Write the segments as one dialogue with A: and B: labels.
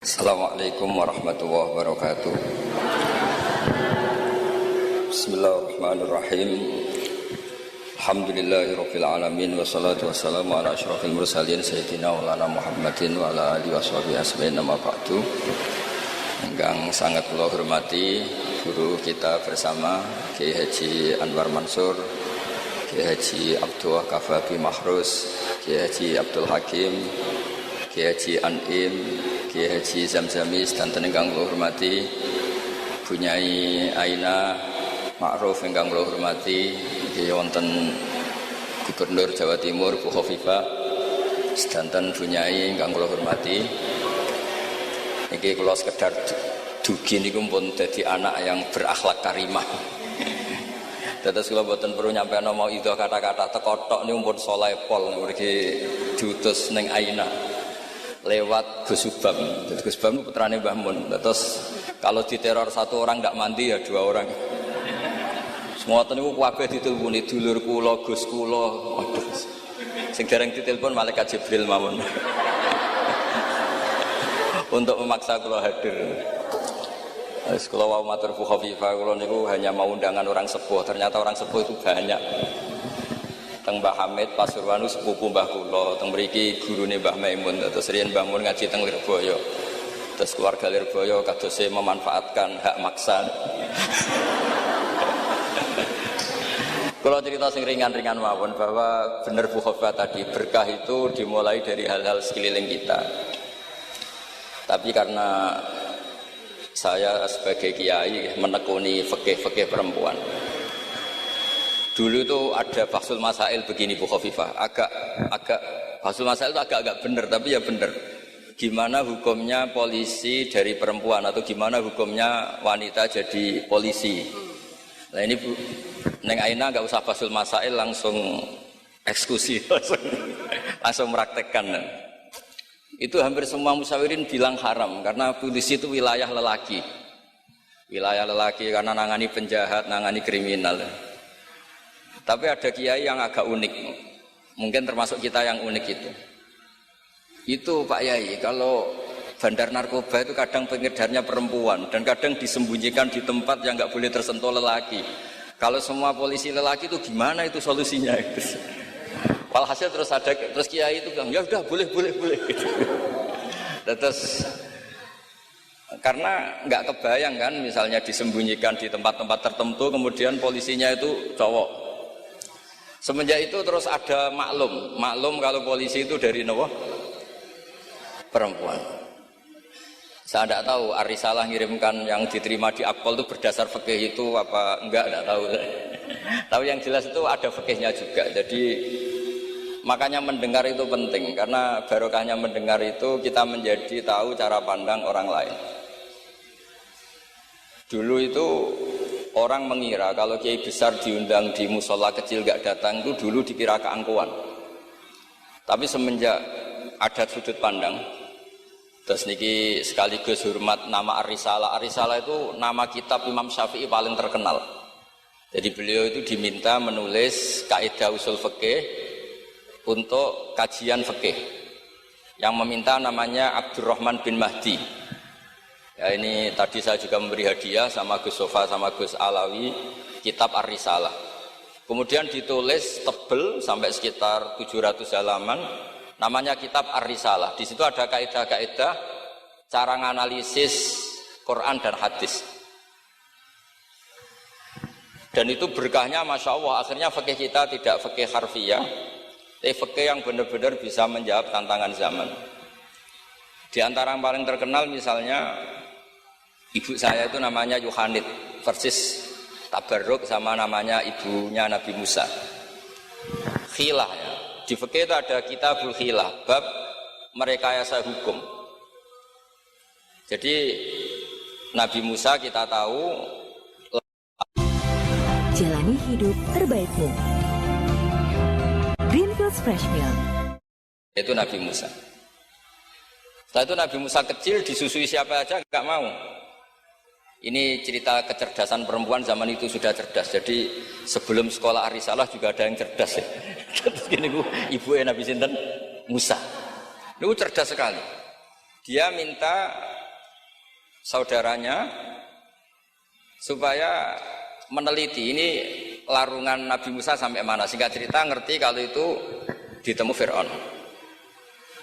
A: Assalamualaikum warahmatullahi wabarakatuh. Bismillahirrahmanirrahim. Alhamdulillahirabbil alamin wassalatu wassalamu ala asyrofil mursalin sayyidina maulana Muhammadin wa ala alihi washabihi ajmain. Amma ba'du. Ingkang sangat kula hormati guru kita bersama Kiai Haji Anwar Mansur, Kiai Haji Abdullah Kafabi Mahrus, Kiai Haji Abdul Hakim, Kiai Haji An'im, Kiai Haji Zamzamis, dan ingkang kula hormati Bunyai Aina Ma'ruf ingkang kula hormati, nggih wonten Gubernur Jawa Timur Bu Khofifah, sedanten Bunyai ingkang kula hormati. Niki kula sekedar dugi niku pun dadi anak yang berakhlak karimah. Dados kula mboten perlu nyampean mau itu kata-kata teko tok niku pun saleh pol mriki diutus ning Aina lewat Gus Subam. Jadi Gus Subam itu putrane Mbah Mun. Terus kalau diteror satu orang tidak mandi ya dua orang. Semua niku kabeh diteleponi dulur kula, Gus kula. Waduh. Sing dereng ditelepon malaikat Jibril mawon. Untuk memaksa kula hadir. Wis kula wau matur Bu Khofifah kula niku hanya mau undangan orang sepuh. Ternyata orang sepuh itu banyak. Teng Mbah Hamid Pasuruan sepupu Mbah kula, teng mriki gurune Mbah Maimun, terus riyen Mbah Mun ngaji teng Lirboyo. Terus keluarga Lirboyo kadose memanfaatkan hak maksa. Kalau cerita sing ringan-ringan mawon bahwa benar Bu Khofifah tadi, berkah itu dimulai dari hal-hal sekeliling kita. Tapi karena saya sebagai kiai menekuni fikih-fikih perempuan, dulu itu ada Bahsul Masail begini Bu Khofifah, agak Bahsul Masail itu agak benar, tapi ya benar. Gimana hukumnya polisi dari perempuan atau gimana hukumnya wanita jadi polisi? Nah ini Bu, Neng Aina nggak usah Bahsul Masail, langsung eksekusi, langsung meraktekkan. Itu hampir semua musyawirin bilang haram karena polisi itu wilayah lelaki. Wilayah lelaki karena nangani penjahat, nangani kriminal. Tapi ada kiai yang agak unik, mungkin termasuk kita yang unik itu. Itu Pak Yai, kalau bandar narkoba itu kadang pengedarnya perempuan dan kadang disembunyikan di tempat yang nggak boleh tersentuh lelaki. Kalau semua polisi lelaki itu gimana itu solusinya? Walhasil terus kiai itu bilang ya udah boleh. Gitu. Terus karena nggak kebayang kan, misalnya disembunyikan di tempat-tempat tertentu, kemudian polisinya itu cowok. Semenjak itu terus ada maklum kalau polisi itu dari perempuan. Saya tidak tahu Arisalah ngirimkan yang diterima di Akpol itu berdasar fikih itu apa enggak, tidak tahu. Tapi yang jelas itu ada fikihnya juga. Jadi makanya mendengar itu penting, karena barokahnya mendengar itu kita menjadi tahu cara pandang orang lain. Dulu itu orang mengira kalau kiai besar diundang di musola kecil gak datang itu dulu dikira keangkuhan. Tapi semenjak ada sudut pandang, terus niki sekaligus hormat nama Ar-Risalah. Ar-Risalah itu nama kitab Imam Syafi'i paling terkenal. Jadi beliau itu diminta menulis kaidah usul fikih untuk kajian fikih. Yang meminta namanya Abdurrahman bin Mahdi. Ya ini tadi saya juga memberi hadiah sama Gus Sofa sama Gus Alawi kitab Ar-Risalah. Kemudian ditulis tebel sampai sekitar 700 halaman, namanya kitab Ar-Risalah. Di situ ada kaidah-kaidah cara menganalisis Quran dan hadis. Dan itu berkahnya Masya Allah, akhirnya fikih kita tidak fikih harfiah, tapi fikih yang benar-benar bisa menjawab tantangan zaman. Di antara yang paling terkenal misalnya ibu saya itu namanya Yohanit, persis tabarruk sama namanya ibunya Nabi Musa. Khilah ya. Di fikih itu ada kitabul khilah, bab merekayasa hukum. Jadi Nabi Musa kita tahu
B: jalani hidup terbaikmu. Greenfields Fresh Milk.
A: Itu Nabi Musa. Setelah itu Nabi Musa kecil disusui siapa aja nggak mau. Ini cerita kecerdasan perempuan zaman itu sudah cerdas. Jadi sebelum sekolah Ar-Risalah juga ada yang cerdas ya. Terus gini ibu Nabi Sinten Musa. Itu cerdas sekali. Dia minta saudaranya supaya meneliti ini larungan Nabi Musa sampai mana. Singkat cerita ngerti kalau itu ditemu Fir'aun.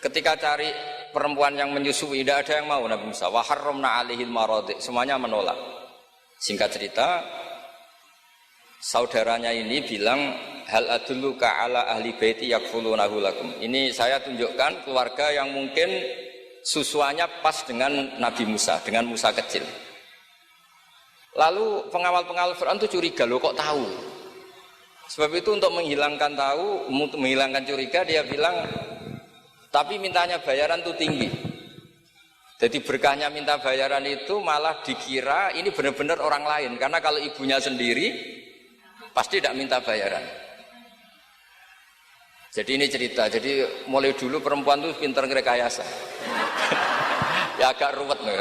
A: Ketika cari perempuan yang menyusui, tidak ada yang mau Nabi Musa. Wa harramna 'alaihil maradi, semuanya menolak. Singkat cerita, saudaranya ini bilang, hal adulluka ala ahli baiti yakfulunahu lakum. Ini saya tunjukkan keluarga yang mungkin susuannya pas dengan Nabi Musa, dengan Musa kecil. Lalu pengawal-pengawal Fir'aun itu curiga, loh kok tahu? Sebab itu untuk menghilangkan curiga, dia bilang, tapi mintanya bayaran itu tinggi. Jadi berkahnya minta bayaran itu malah dikira ini benar-benar orang lain. Karena kalau ibunya sendiri, pasti tidak minta bayaran. Jadi ini cerita, jadi mulai dulu perempuan itu pintar ngerekayasa. Ya agak ruwet nih.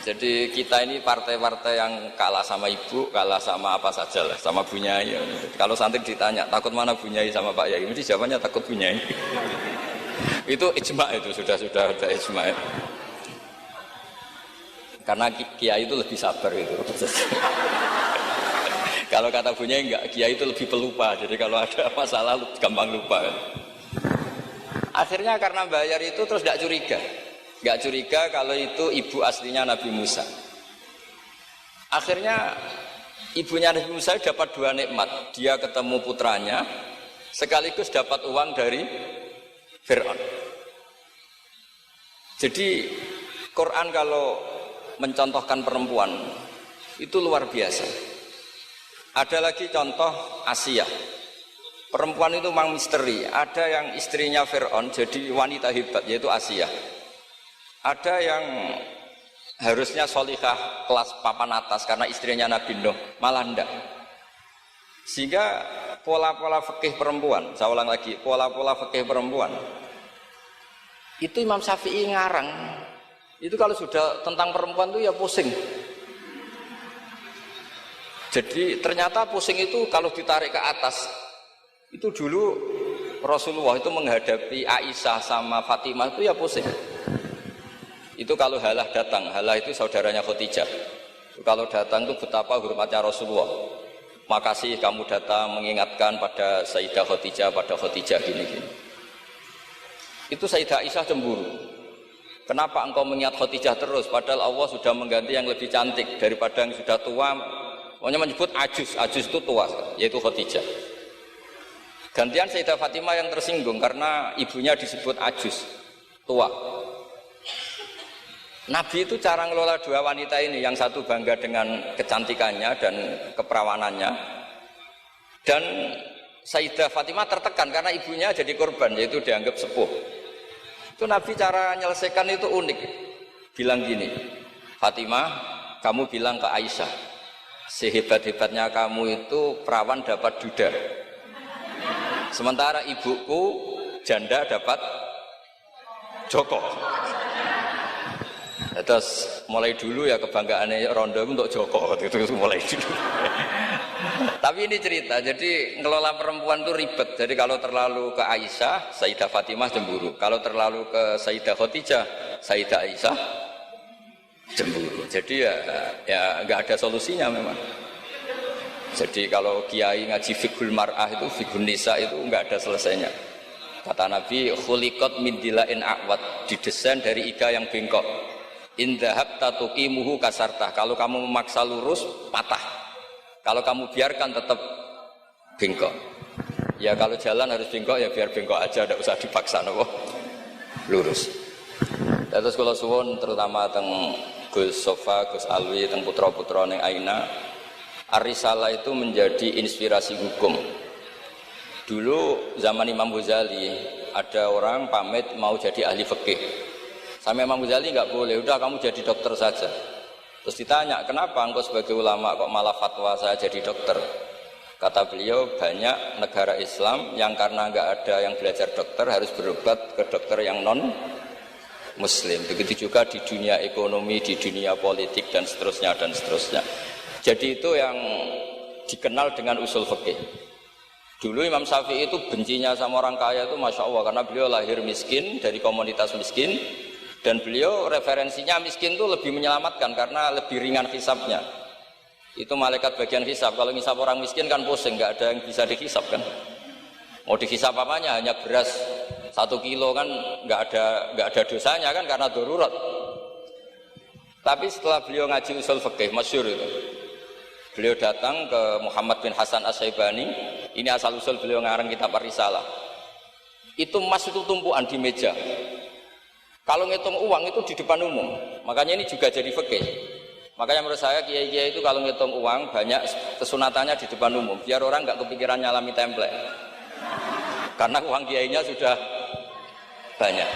A: Jadi kita ini partai-partai yang kalah sama ibu, kalah sama apa saja lah, sama Bu Nyai. Kalau santri ditanya, takut mana Bu Nyai sama Pak Yai? Mesti jawabannya takut Bu Nyai. Itu ijma, itu sudah ada ijma. Karena kiai itu lebih sabar itu. Kalau kata Bu Nyai enggak, kiai itu lebih pelupa. Jadi kalau ada masalah gampang lupa. Akhirnya karena bayar itu terus tidak curiga. Enggak curiga kalau itu ibu aslinya Nabi Musa. Akhirnya ibunya Nabi Musa dapat dua nikmat. Dia ketemu putranya, sekaligus dapat uang dari Fir'aun. Jadi Quran kalau mencontohkan perempuan itu luar biasa. Ada lagi contoh Asia. Perempuan itu memang misteri. Ada yang istrinya Fir'aun jadi wanita hebat, yaitu Asia. Ada yang harusnya sholihah kelas papan atas karena istrinya Nabi Nuh, malah enggak. Sehingga pola-pola fikih perempuan, saya ulang lagi, pola-pola fikih perempuan itu Imam Syafi'i ngarang. Itu kalau sudah tentang perempuan itu ya pusing. Jadi ternyata pusing itu kalau ditarik ke atas. Itu dulu Rasulullah itu menghadapi Aisyah sama Fatimah itu ya pusing. Itu kalau Halah datang, Halah itu saudaranya Khadijah. Kalau datang itu betapa hormatnya Rasulullah. Makasih kamu datang mengingatkan pada Sayyidah Khadijah, pada Khadijah gini-gini. Itu Sayyidah Aisyah cemburu. Kenapa engkau mengingat Khadijah terus? Padahal Allah sudah mengganti yang lebih cantik daripada yang sudah tua. Pokoknya menyebut ajus itu tua, yaitu Khadijah. Gantian Sayyidah Fatimah yang tersinggung karena ibunya disebut ajus, tua. Nabi itu cara ngelola dua wanita ini, yang satu bangga dengan kecantikannya dan keperawanannya, dan Sayyidah Fatimah tertekan karena ibunya jadi korban, yaitu dianggap sepuh. Itu Nabi cara menyelesaikan itu unik. Bilang gini, Fatimah, kamu bilang ke Aisyah, sehebat-hebatnya kamu itu perawan dapat duda. Sementara ibuku janda dapat joko. Terus mulai dulu ya kebanggaannya Rondo untuk Joko itu mulai dulu. Tapi ini cerita, jadi ngelola perempuan itu ribet. Jadi kalau terlalu ke Aisyah, Sayyidah Fatimah cemburu. Kalau terlalu ke Sayyidah Khadijah, Sayyidah Aisyah cemburu. Jadi ya nggak ada solusinya memang. Jadi kalau kiai ngaji fiqhul mar'ah itu, fiqhun nisa itu nggak ada selesainya. Kata Nabi, khuliqat min dila'in a'wad, didesain dari iga yang bengkok. In dhahabta tuqimuhu kasartah. Kalau kamu memaksa lurus, patah. Kalau kamu biarkan tetap bengkok. Ya kalau jalan harus bengkok, ya biar bengkok aja, tidak usah dipaksa nopo lurus. Terus kalau suwun terutama teng Gus Sofa, Gus Alwi, teng putra-putra ning Aina, Ar-Risalah itu menjadi inspirasi hukum. Dulu zaman Imam Ghazali ada orang pamit mau jadi ahli fikih. Sama Imam Ghazali nggak boleh, udah kamu jadi dokter saja. Terus ditanya, kenapa engkau sebagai ulama kok malah fatwa saya jadi dokter? Kata beliau, banyak negara Islam yang karena nggak ada yang belajar dokter harus berobat ke dokter yang non Muslim. Begitu juga di dunia ekonomi, di dunia politik dan seterusnya dan seterusnya. Jadi itu yang dikenal dengan usul fikih. Dulu Imam Syafi'i itu bencinya sama orang kaya itu Masya Allah, karena beliau lahir miskin dari komunitas miskin. Dan beliau referensinya miskin itu lebih menyelamatkan karena lebih ringan hisabnya. Itu malaikat bagian hisab. Kalau ngisab orang miskin kan pusing, nggak ada yang bisa dihisab kan. Mau dihisab apanya? Hanya beras 1 kilo kan nggak ada dosanya kan karena darurat. Tapi setelah beliau ngaji usul fikih masyhur itu, beliau datang ke Muhammad bin Hasan As-Syaibani. Ini asal usul beliau ngarang kitab Ar-Risalah. Itu emas itu tumpuan di meja. Kalau ngitung uang itu di depan umum. Makanya ini juga jadi fikih. Makanya menurut saya kiai-kiai itu kalau ngitung uang banyak kesunatannya di depan umum. Biar orang nggak kepikiran nyalami template. Karena uang kiainya sudah banyak.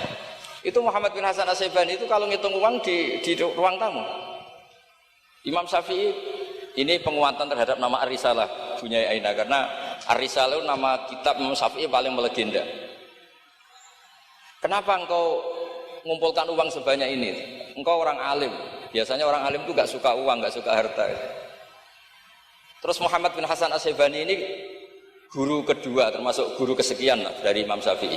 A: Itu Muhammad bin Hasan As-Syaibani itu kalau ngitung uang di ruang tamu. Imam Syafi'i ini penguatan terhadap nama Ar-Risalah punya Aina karena Ar-Risalah itu nama kitab Imam Syafi'i paling melegenda. Kenapa engkau mengumpulkan uang sebanyak ini? Engkau orang alim. Biasanya orang alim itu gak suka uang, gak suka harta. Terus Muhammad bin Hasan As-Syaibani ini guru kedua, termasuk guru kesekian lah dari Imam Syafi'i.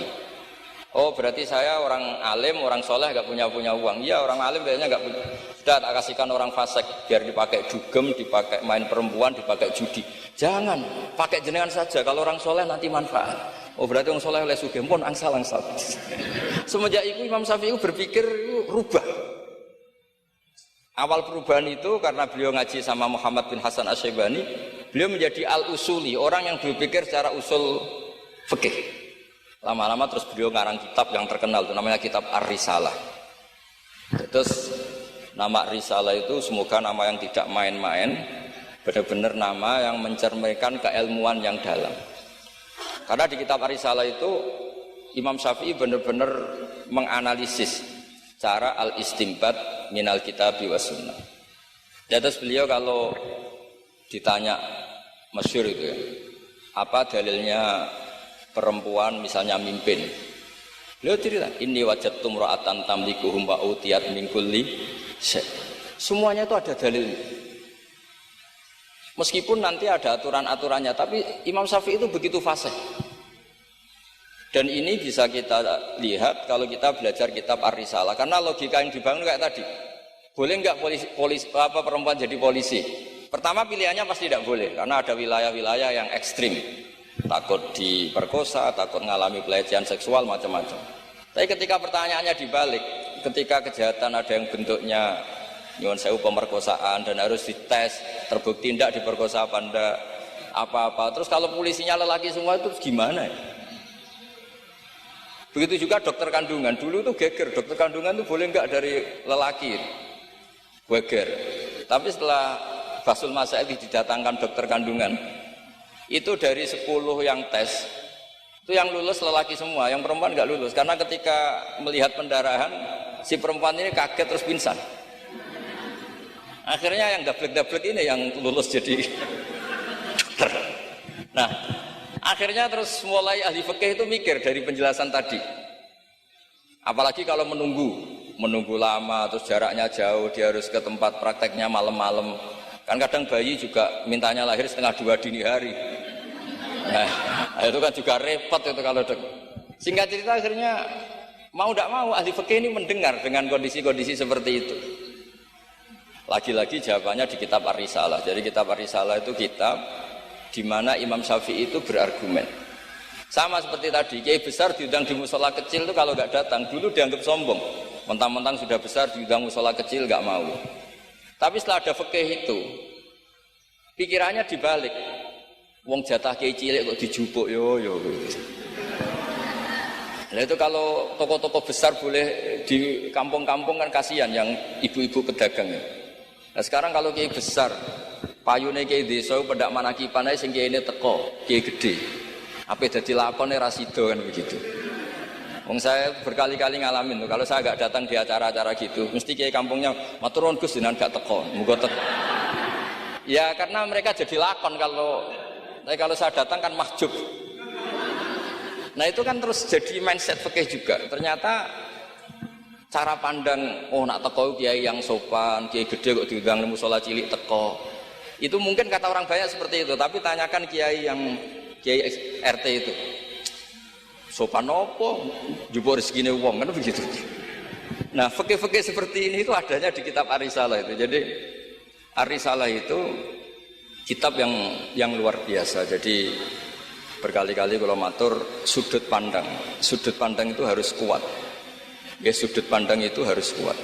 A: Oh berarti saya orang alim, orang soleh gak punya uang. Iya orang alim biasanya gak punya. Sudah tak kasihkan orang fasik biar dipakai dugem, dipakai main perempuan, dipakai judi. Jangan, pakai jenengan saja. Kalau orang soleh nanti manfaat. Oh berarti orang soleh oleh sugih pun angsal. Semenjak itu Imam Syafi'i berpikir rubah. Awal perubahan itu karena beliau ngaji sama Muhammad bin Hasan As-Syaibani, beliau menjadi al-usuli, orang yang berpikir secara usul fikih. Lama-lama terus beliau ngarang kitab yang terkenal itu namanya kitab Ar-Risalah. Terus nama Risalah itu semoga nama yang tidak main-main, benar-benar nama yang mencerminkan keilmuan yang dalam. Karena di kitab Ar-Risalah itu Imam Syafi'i benar-benar menganalisis cara al-istinbat minal kitabi was sunnah. Dan terus beliau kalau ditanya masyhur itu ya, apa dalilnya perempuan misalnya mimpin? Beliau cerita, inni wajadtum ra'atan tamlikuhum wa utiyat min kulli syai'. Semuanya itu ada dalilnya. Meskipun nanti ada aturan-aturannya, tapi Imam Syafi'i itu begitu fasih. Dan ini bisa kita lihat kalau kita belajar kitab Ar-Risalah. Karena logika yang dibangun kayak tadi. Boleh nggak perempuan jadi polisi? Pertama pilihannya pasti tidak boleh. Karena ada wilayah-wilayah yang ekstrim. Takut diperkosa, takut mengalami pelecehan seksual, macam-macam. Tapi ketika pertanyaannya dibalik, ketika kejahatan ada yang bentuknya nyuwun sewu pemerkosaan dan harus dites, terbukti tidak diperkosa apa enggak, apa-apa. Terus kalau polisinya lelaki semua itu gimana ya? Begitu juga dokter kandungan. Dulu itu geger, dokter kandungan itu boleh enggak dari lelaki? Geger. Tapi setelah Basul Masail didatangkan dokter kandungan, itu dari 10 yang tes, itu yang lulus lelaki semua, yang perempuan enggak lulus. Karena ketika melihat pendarahan, si perempuan ini kaget terus pingsan. Akhirnya yang dablek-dablek ini yang lulus jadi dokter. Nah, akhirnya terus mulai ahli fikih itu mikir dari penjelasan tadi. Apalagi kalau menunggu lama, terus jaraknya jauh, dia harus ke tempat prakteknya malam-malam. Kan kadang bayi juga mintanya lahir 1:30 dini hari. Nah, itu kan juga repot itu kalau singkat cerita akhirnya mau tidak mau ahli fikih ini mendengar dengan kondisi-kondisi seperti itu. Lagi-lagi jawabannya di kitab Ar-Risalah. Jadi kitab Ar-Risalah itu kitab di mana Imam Syafi'i itu berargumen. Sama seperti tadi, kiai besar diundang di musola kecil itu kalau nggak datang, dulu dianggap sombong. Mentang-mentang sudah besar diundang musola kecil nggak mau. Tapi setelah ada fikih itu, pikirannya dibalik. Wong jatah kiai cilik kok dijupuk yo. Nah itu kalau toko-toko besar boleh di kampung-kampung kan kasihan yang ibu-ibu pedagang. Nah sekarang kalau kiai besar, payune kiai desa pedak manakipan ae sing kiai ini teko, kiai gede. Apa dadi lakone ra sida kan begitu. Wong saya berkali-kali ngalamin tuh, kalau saya enggak datang di acara-acara gitu, mesti kiai kampungnya matur nuwun Gus jenengan gak teko, muga teko. Ya karena mereka jadi lakon kalau saya datang kan mahjub. Nah itu kan terus jadi mindset fikih juga. Ternyata cara pandang, oh nak teko kiai yang sopan, kiai gede kok diundang musola cilik teko. Itu mungkin kata orang banyak seperti itu, tapi tanyakan kiai RT itu. Sopan opo? Jupuk rezekine wong kan begitu. Nah, fikih-fikih seperti ini itu adanya di kitab Ar-Risalah itu. Jadi Ar-Risalah itu kitab yang luar biasa. Jadi berkali-kali kalau matur sudut pandang itu harus kuat. Ya, sudut pandang itu harus kuat.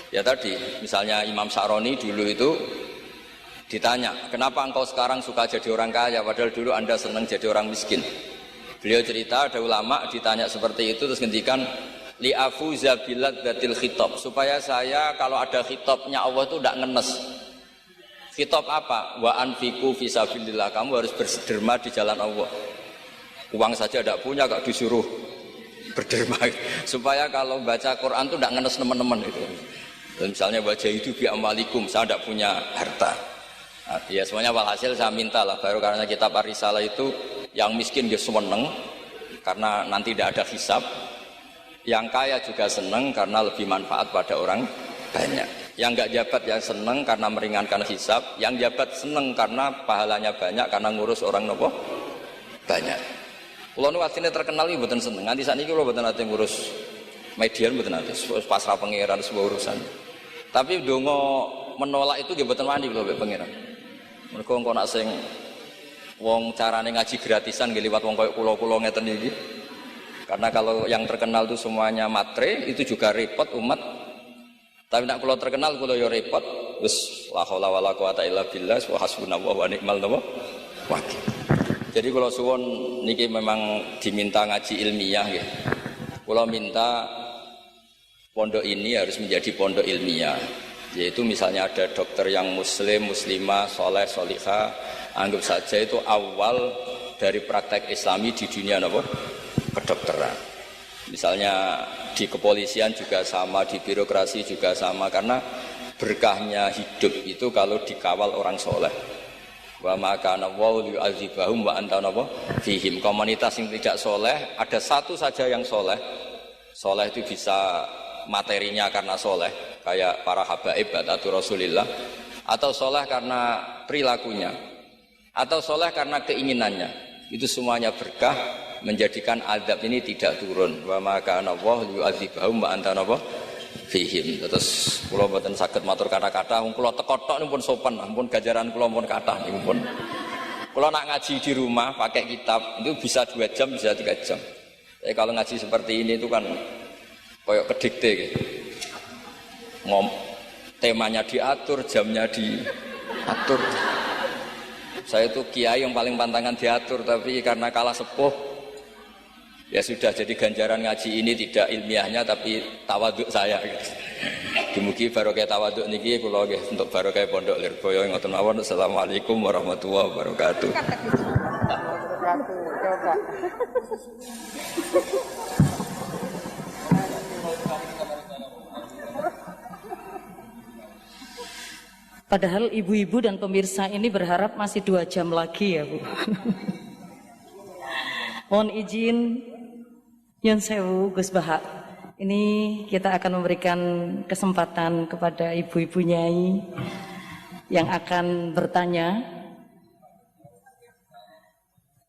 A: Ya tadi, misalnya Imam Sa'roni dulu itu ditanya, kenapa engkau sekarang suka jadi orang kaya, padahal dulu anda senang jadi orang miskin. Beliau cerita, ada ulama ditanya seperti itu, terus ngendikan, li'afuza biladzatil khitab, supaya saya kalau ada khitabnya Allah itu tidak ngenes. Khitab apa? Wa anfiqu fisabilillah, kamu harus berderma di jalan Allah. Uang saja tidak punya, kok disuruh berderma, supaya kalau baca Quran itu tidak ngenes teman-teman itu. Misalnya wajah itu bi amwalikum, saya tidak punya harta. Nah, ya semuanya walhasil saya minta lah, baru karena kitab Ar-Risalah itu yang miskin dia seneng karena nanti tidak ada hisab, yang kaya juga seneng karena lebih manfaat pada orang banyak, yang nggak jabat ya seneng karena meringankan hisab, yang jabat seneng karena pahalanya banyak karena ngurus orang nopo banyak. Kalau nu aslinya terkenal ini bukan seneng, nanti saat ini kalau bukan nanti ngurus median bukan nanti pasrah pangeran sebuah urusan. Tapi dongo menolak itu bukan wani kalau pangeran. Mereka engkau nak sing wong carane ngaji gratisan nggih liwat wong koyo kula-kula ngeten iki. Karena kalau yang terkenal itu semuanya matre, itu juga repot umat. Tapi nak kula terkenal kula yo repot, wis la haula wala quwata illa billah wa hasbunallahu wa ni'mal wakil. Jadi kalau suwon niki memang diminta ngaji ilmiah nggih. Kula minta pondok ini harus menjadi pondok ilmiah. Yaitu misalnya ada dokter yang muslim, muslimah, soleh, solihah, anggap saja itu awal dari praktek islami di dunia apa? Kedokteran. Misalnya di kepolisian juga sama, di birokrasi juga sama, karena berkahnya hidup itu kalau dikawal orang soleh. Wa maka nawau yu'adzibahum wa anta fihim. Komunitas yang tidak soleh, ada satu saja yang soleh. Soleh itu bisa materinya karena soleh, kayak para habaib atau Rasulillah, atau soleh karena perilakunya, atau soleh karena keinginannya. Itu semuanya berkah, menjadikan azab ini tidak turun. Wa maka nawau yu'adzibahum wa anta fihim. Terus kula mboten saged matur kata-kata, wong kula teko tok pun sopan, ampun ganjaran kula pun kathah niku pun. Kula nak ngaji di rumah pakai kitab itu bisa 2 jam, bisa 3 jam. Tapi kalau ngaji seperti ini itu kan koyok kedikte gitu. Temanya diatur, jamnya diatur. Saya itu kiai yang paling pantangan diatur, tapi karena kalah sepuh ya sudah, jadi ganjaran ngaji ini tidak ilmiahnya tapi tawaduk saya gitu. Dumugi barokah tawaduk niki kula nggih untuk barokah Pondok Lirboyo ngoten mawon. Assalamualaikum warahmatullahi wabarakatuh.
C: Padahal ibu-ibu dan pemirsa ini berharap masih 2 jam lagi ya Bu. Mohon izin Yun Sewu Gus Bahak, ini kita akan memberikan kesempatan kepada ibu-ibu nyai yang akan bertanya.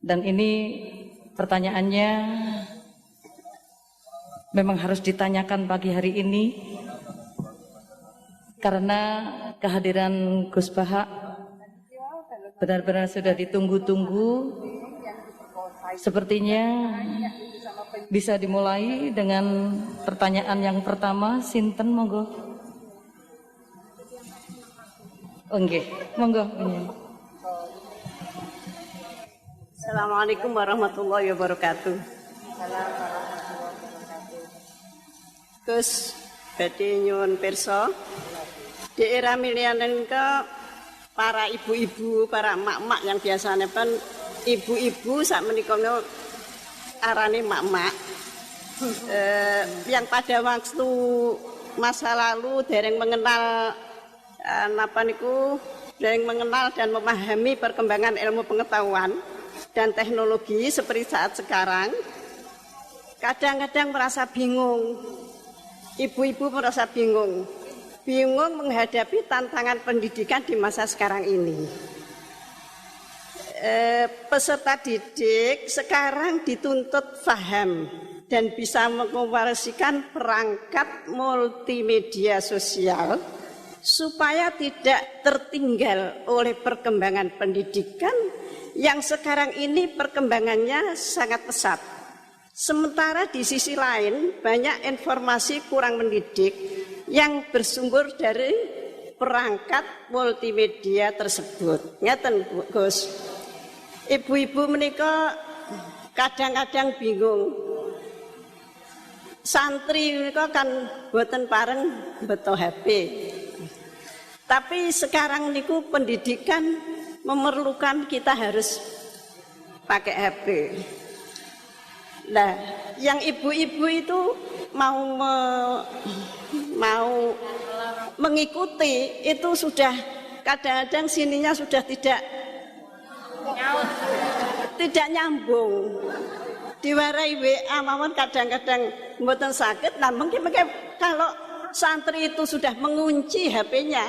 C: Dan ini pertanyaannya memang harus ditanyakan pagi hari ini karena kehadiran Gus Bahak benar-benar sudah ditunggu-tunggu. Sepertinya bisa dimulai dengan pertanyaan yang pertama. Sinten monggo. Nggih, monggo.
D: Assalamualaikum warahmatullahi wabarakatuh. Gus badhe nyuwun pirsa, di era milenial ke para ibu-ibu, para emak-emak yang biasanya kan ibu-ibu sak menika arane mak-mak yang pada waktu masa lalu dereng mengenal dereng mengenal dan memahami perkembangan ilmu pengetahuan dan teknologi seperti saat sekarang, kadang-kadang merasa bingung. Ibu-ibu merasa bingung menghadapi tantangan pendidikan di masa sekarang ini. Peserta didik sekarang dituntut paham dan bisa mengoperasikan perangkat multimedia sosial supaya tidak tertinggal oleh perkembangan pendidikan yang sekarang ini perkembangannya sangat pesat. Sementara di sisi lain banyak informasi kurang mendidik yang bersumber dari perangkat multimedia tersebut. Ngeten Gus, ibu-ibu menika kadang-kadang bingung. Santri menika kan boten pareng beto HP. Tapi sekarang niku pendidikan memerlukan kita harus pakai HP. Nah, yang ibu-ibu itu mau mengikuti itu sudah kadang-kadang sininya sudah tidak nyambung. Diwarai WA mawon kadang-kadang mboten sakit. Nah, mungkin kalau santri itu sudah mengunci HP-nya,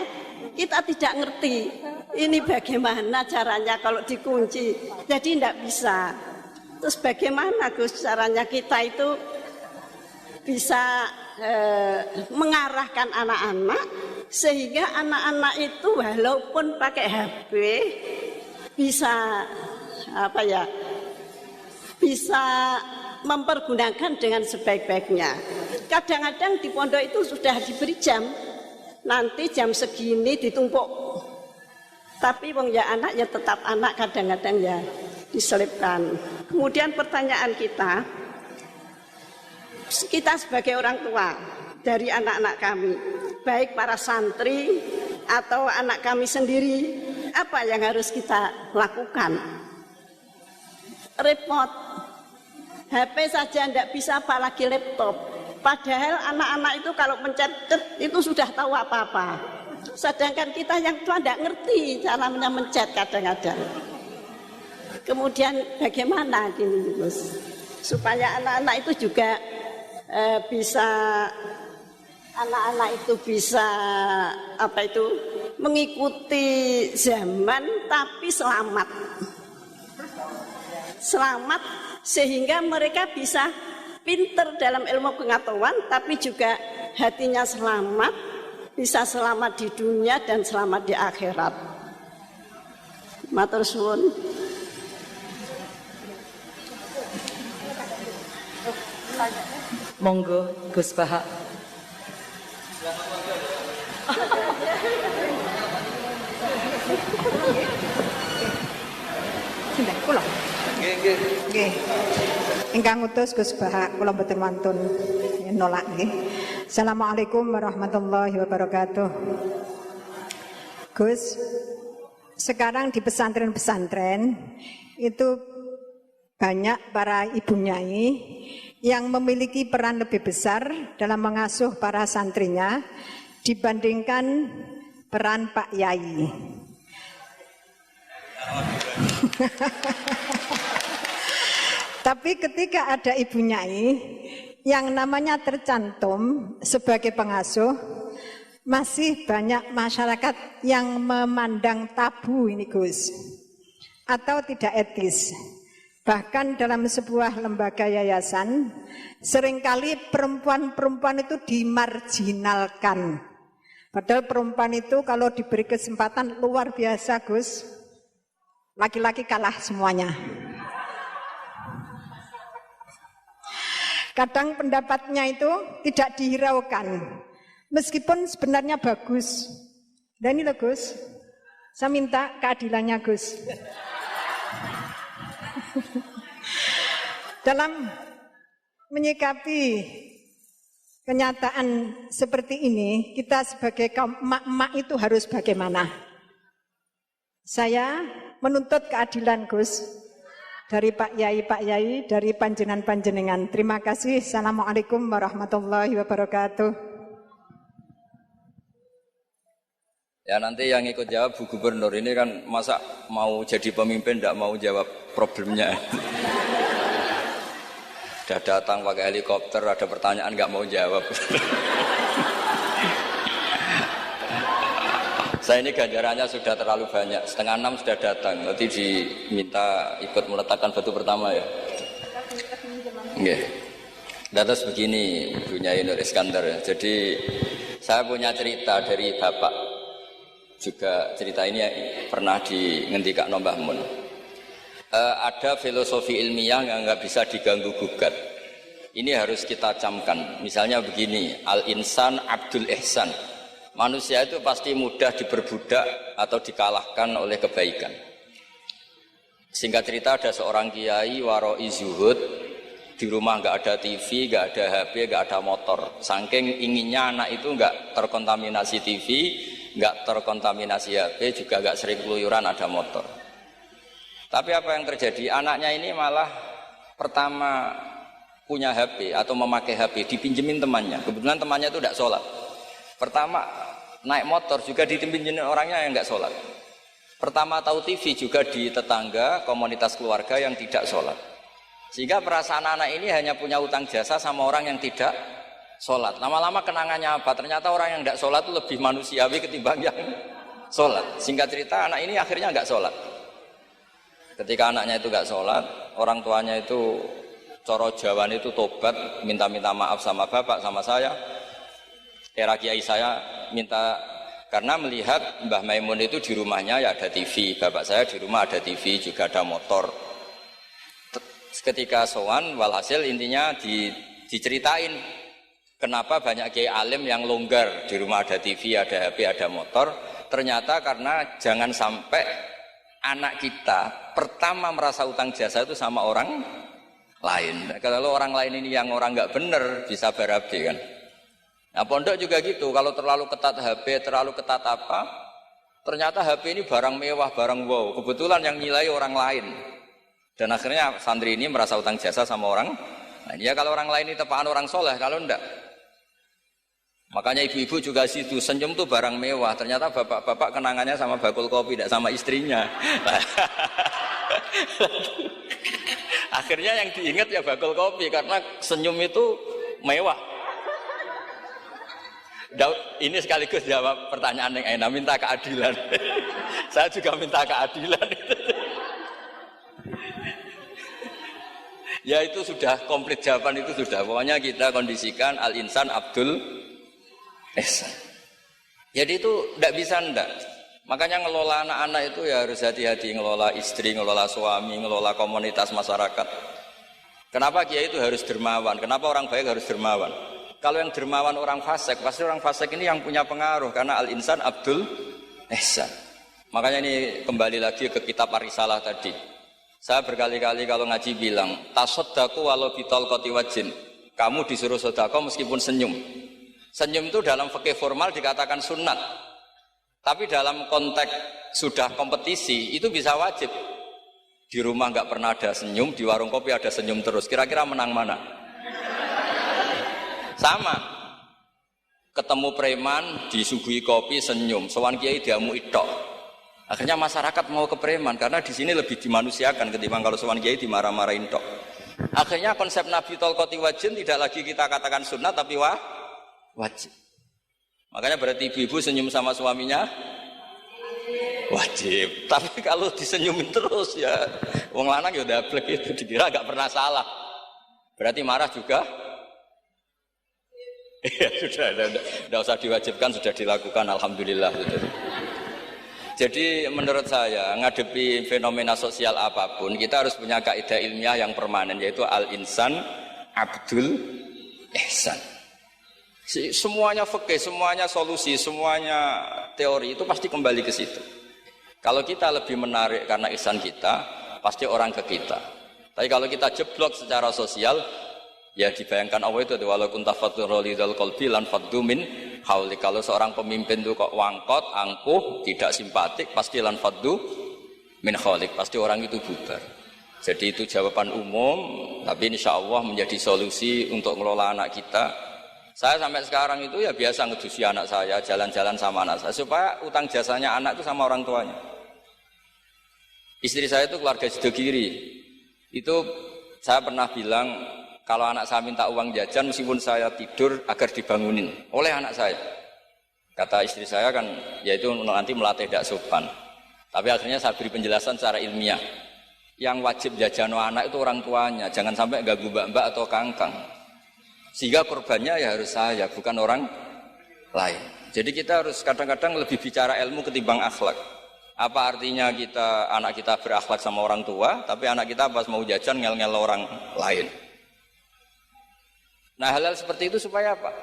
D: kita tidak ngerti ini bagaimana caranya kalau dikunci. Jadi tidak bisa. Terus bagaimana Gus caranya kita itu bisa mengarahkan anak-anak sehingga anak-anak itu walaupun pakai HP bisa bisa mempergunakan dengan sebaik-baiknya. Kadang-kadang di pondok itu sudah diberi jam, nanti jam segini ditumpuk. Tapi wong ya anak ya tetap anak, kadang-kadang ya diselipkan. Kemudian pertanyaan kita sebagai orang tua dari anak-anak kami, baik para santri atau anak kami sendiri, apa yang harus kita lakukan? Repot, HP saja tidak bisa, apalagi laptop. Padahal anak-anak itu kalau mencet itu sudah tahu apa-apa. Sedangkan kita yang tua tidak ngerti caranya mencet kadang-kadang. Kemudian bagaimana gini Gus, supaya anak-anak itu juga bisa mengikuti zaman tapi selamat sehingga mereka bisa pinter dalam ilmu pengetahuan tapi juga hatinya selamat, bisa selamat di dunia dan selamat di akhirat. Matur suwun.
C: Monggo Gus Bahak.
E: Sinten kula? Nggih. Ingkang utus Gus Bahak kula mboten wantun nolak nggih. Assalamualaikum warahmatullahi wabarakatuh. Gus, sekarang di pesantren-pesantren itu banyak para ibu nyai yang memiliki peran lebih besar dalam mengasuh para santrinya dibandingkan peran Pak Yai. Tapi ketika ada ibu nyai yang namanya tercantum sebagai pengasuh, masih banyak masyarakat yang memandang tabu ini Gus, atau tidak etis. Bahkan dalam sebuah lembaga yayasan, seringkali perempuan-perempuan itu dimarginalkan. Padahal perempuan itu kalau diberi kesempatan luar biasa Gus, laki-laki kalah semuanya. Kadang pendapatnya itu tidak dihiraukan, meskipun sebenarnya bagus. Dan ini loh Gus, saya minta keadilannya Gus. Dalam menyikapi kenyataan seperti ini, kita sebagai kaum emak-emak itu harus bagaimana? Saya menuntut keadilan Gus, dari Pak Yai, dari panjenengan-panjenengan. Terima kasih. Assalamualaikum warahmatullahi wabarakatuh.
A: Ya nanti yang ikut jawab Bu Gubernur ini kan masa mau jadi pemimpin tidak mau jawab problemnya. Sudah datang pakai helikopter, ada pertanyaan nggak mau jawab. Saya ini ganjarannya sudah terlalu banyak, 5:30 sudah datang, nanti diminta ikut meletakkan batu pertama ya. Nggih. Terus begini, Bunya Nur Iskandar. Jadi saya punya cerita dari bapak. Juga cerita ini pernah ngendikak Mbah Mun. Ada filosofi ilmiah yang nggak bisa diganggu gugat. Ini harus kita camkan. Misalnya begini, al-insan abdul ihsan. Manusia itu pasti mudah diperbudak atau dikalahkan oleh kebaikan. Singkat cerita ada seorang kiai waroi zuhud, di rumah nggak ada TV, nggak ada HP, nggak ada motor. Saking inginnya anak itu nggak terkontaminasi TV, nggak terkontaminasi HP, juga nggak sering keluyuran ada motor. Tapi apa yang terjadi? Anaknya ini malah pertama punya HP atau memakai HP dipinjemin temannya. Kebetulan temannya itu tidak sholat. Pertama naik motor juga dipinjemin orangnya yang nggak sholat. Pertama tahu TV juga di tetangga, komunitas keluarga yang tidak sholat. Sehingga perasaan anak ini hanya punya utang jasa sama orang yang tidak sholat. Lama-lama kenangannya apa? Ternyata orang yang tidak sholat itu lebih manusiawi ketimbang yang sholat. Singkat cerita anak ini akhirnya nggak sholat. Ketika anaknya itu nggak sholat, orang tuanya itu coro Jawan itu tobat, minta-minta maaf sama bapak, sama saya. Era kiai saya minta. Karena melihat Mbah Maimun itu di rumahnya ya ada TV, bapak saya di rumah ada TV, juga ada motor. Ketika sowan, walhasil intinya diceritain kenapa banyak kiai alim yang longgar di rumah ada TV, ada HP, ada motor. Ternyata karena jangan sampai anak kita pertama merasa utang jasa itu sama orang lain. Kalau orang lain ini yang orang nggak bener bisa berabe kan. Nah pondok juga gitu, kalau terlalu ketat HP, terlalu ketat apa, ternyata HP ini barang mewah, barang wow, kebetulan yang nilai orang lain. Dan akhirnya santri ini merasa utang jasa sama orang. Nah ya kalau orang lain ini tepaan orang soleh, kalau enggak. Makanya ibu-ibu juga situ, senyum tuh barang mewah, ternyata bapak-bapak kenangannya sama bakul kopi, tidak sama istrinya. Akhirnya yang diingat ya bakul kopi, karena senyum itu mewah. Ini sekaligus jawab pertanyaan yang enak, minta keadilan. Saya juga minta keadilan. Ya itu sudah komplit jawaban itu sudah. Pokoknya kita kondisikan al-insan abdul ihsan. Jadi itu tidak bisa ndak. Makanya ngelola anak-anak itu ya harus hati-hati, ngelola istri, ngelola suami, ngelola komunitas masyarakat. Kenapa kiai itu harus dermawan? Kenapa orang baik harus dermawan? Kalau yang dermawan orang fasik, pasti orang fasik ini yang punya pengaruh karena al-insan abdul ihsan. Makanya ini kembali lagi ke kitab Ar-Risalah tadi. Saya berkali-kali kalau ngaji bilang, tasaddaqu walau bitalqati wajhin. Kamu disuruh sedekah meskipun senyum. Senyum itu dalam fikih formal dikatakan sunat. Tapi dalam konteks sudah kompetisi itu bisa wajib. Di rumah nggak pernah ada senyum, di warung kopi ada senyum terus. Kira-kira menang mana? Sama, ketemu preman, disuguhi kopi, senyum, sowan kiai diamu itok. Akhirnya masyarakat mau ke preman, karena di sini lebih dimanusiakan ketimbang kalau sowan kiai dimarah-marahin tok. Akhirnya konsep Nabi Tolkoti Wajin tidak lagi kita katakan sunnah, tapi wajib. Makanya berarti ibu-ibu senyum sama suaminya wajib. Tapi kalau disenyumin terus ya, wong lanang ya udah blek itu, dikira gak pernah salah. Berarti marah juga. Ya sudah usah diwajibkan, sudah dilakukan, alhamdulillah. Jadi menurut saya ngadepi fenomena sosial apapun kita harus punya kaidah ilmiah yang permanen, yaitu al-insan abdul ihsan. Semuanya fikih, semuanya solusi, semuanya teori itu pasti kembali ke situ. Kalau kita lebih menarik karena ihsan kita, pasti orang ke kita. Tapi kalau kita jeblok secara sosial, ya dibayangkan Allah itu walaupun tafatur lidal qalbi lan faddu min hauli. Kalau seorang pemimpin itu kok wangkot, angkuh, tidak simpatik, pasti lan faddu min haulik, pasti orang itu bubar. Jadi itu jawaban umum, tapi insya Allah menjadi solusi untuk ngelola anak kita. Saya sampai sekarang itu ya biasa ngedusi anak saya, jalan-jalan sama anak saya, supaya utang jasanya anak itu sama orang tuanya. Istri saya itu keluarga Sidogiri. Itu saya pernah bilang, kalau anak saya minta uang jajan, meskipun saya tidur agar dibangunin oleh anak saya. Kata istri saya kan, yaitu nanti melatih tidak sopan. Tapi akhirnya saya beri penjelasan secara ilmiah. Yang wajib jajan anak itu orang tuanya, jangan sampai ganggu mbak-mbak atau kangkang. Sehingga korbannya ya harus saya, bukan orang lain. Jadi kita harus kadang-kadang lebih bicara ilmu ketimbang akhlak. Apa artinya anak kita berakhlak sama orang tua, tapi anak kita pas mau jajan ngel-ngel orang lain. Nah, hal-hal seperti itu supaya apa?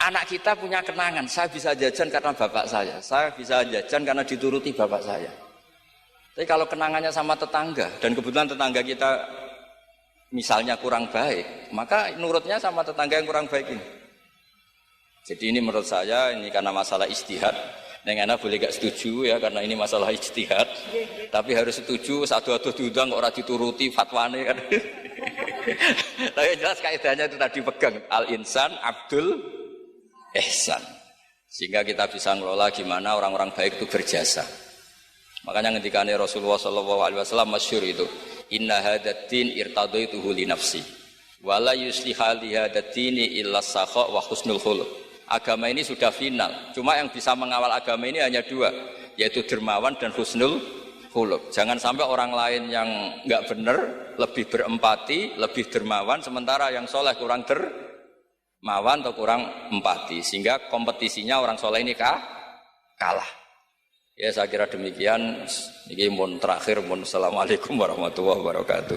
A: Anak kita punya kenangan, saya bisa jajan karena bapak saya bisa jajan karena dituruti bapak saya. Tapi kalau kenangannya sama tetangga, dan kebetulan tetangga kita misalnya kurang baik, maka nurutnya sama tetangga yang kurang baik ini. Jadi ini menurut saya, ini karena masalah ijtihad. Neng ana boleh gak setuju ya, karena ini masalah ijtihad. Tapi harus setuju, satu-satu diundang kok ora dituruti fatwane kan. Tapi jelas kaidahnya itu tadi pegang. Al-insan abdul ihsan. Sehingga kita bisa ngelola gimana orang-orang baik itu berjasa. Makanya ketika Rasulullah SAW masyhur itu, inna hadatin irtadaituhu li nafsi wala yusliha li hadatini illa sakha wa husnul khuluq. Agama ini sudah final, cuma yang bisa mengawal agama ini hanya dua, yaitu dermawan dan husnul khuluq. Jangan sampai orang lain yang enggak benar lebih berempati, lebih dermawan, sementara yang soleh kurang dermawan atau kurang empati, sehingga kompetisinya orang soleh ini kalah. Ya, saya kira demikian. Ini mohon terakhir, mohon assalamualaikum warahmatullahi wabarakatuh.